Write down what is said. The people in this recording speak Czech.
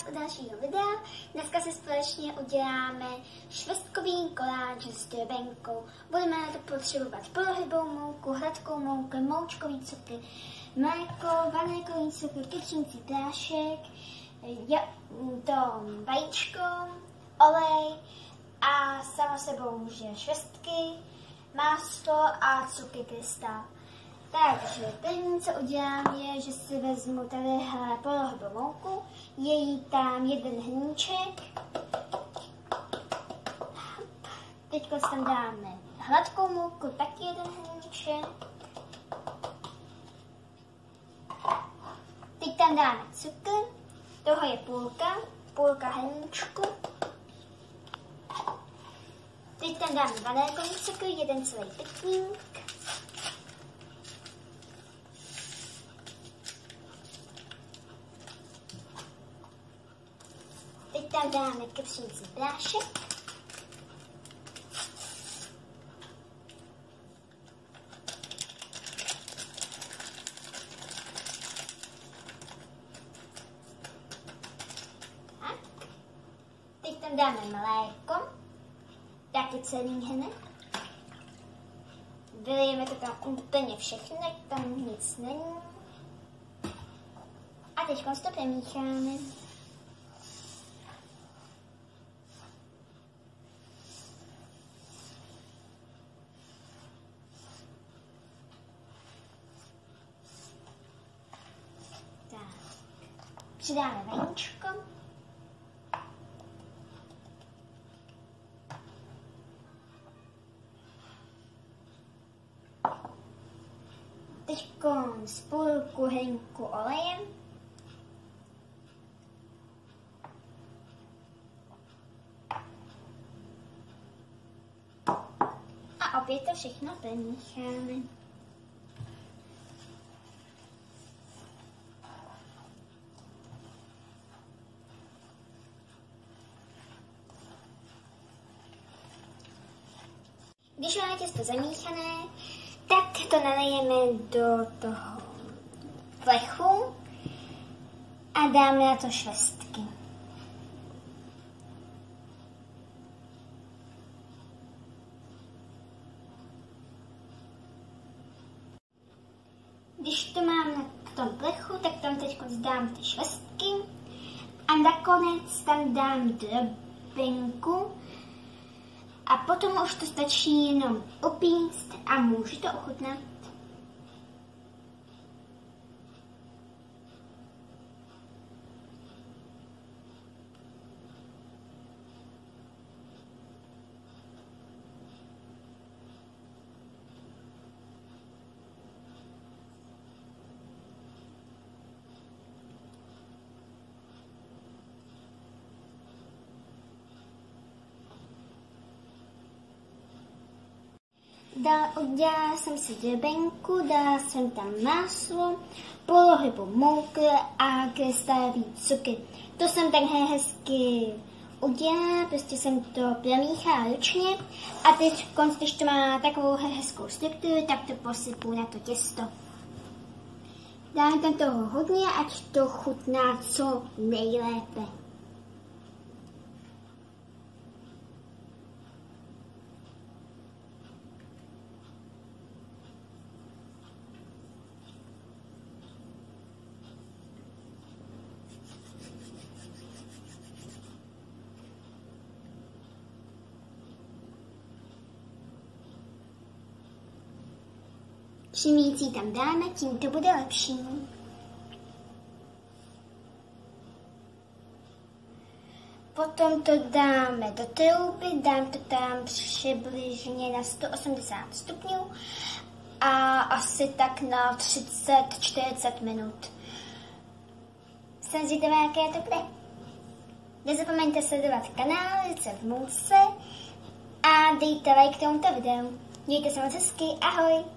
u dalšího videa. Dneska si společně uděláme švestkový koláč s drbenkou. Budeme na to potřebovat polohybou mouku, hladkou mouku, moučkový cukr, mléko, vanilkový cukr, kypřící prášek, vajíčko, olej a samo sebou může švestky, máslo a cukr krystal. Takže první, co udělám, je, že si vezmu tady polohybou mouku, je jí tam jeden hrníček. Teď tam dáme hladkou mouku, taky jeden hrníček. Teď tam dáme cukr, toho je půlka hrníčku. Teď tam dáme vanilkový cukr, jeden celý pytlík. Teď tam dáme kypřící prášek. Teď tam dáme mléko, taky celý hned. Vylijeme to tam úplně všechno, tam nic není. A teď to přemícháme. Přidáme vajíčko. Teď z půlku hrnku olejem. A opět to všechno přemícháme. Když máme těsto zamíchané, tak to nalejeme do toho plechu a dáme na to švestky. Když to mám na tom plechu, tak tam teď dám ty švestky a nakonec tam dám drbenku. A potom už to stačí jenom upíct a můžu to ochutnat. Udělala jsem si drbenku, dala jsem tam máslo, polohybou mouky a krystalový cukr. To jsem takhle hezky udělala, prostě jsem to promíchala ručně a teď, když to má takovou hezkou strukturu, tak to posypu na to těsto. Dám tam toho hodně, ať to chutná co nejlépe. Čím víc jí tam dáme, tím to bude lepší. Potom to dáme do trouby, dám to tam přibližně na 180 stupňů a asi tak na 30-40 minut. Jsem zvědavá, jaké to bude. Nezapomeňte sledovat kanál Recept v mouce a dejte like tomuto videu. Mějte se moc hezky, ahoj!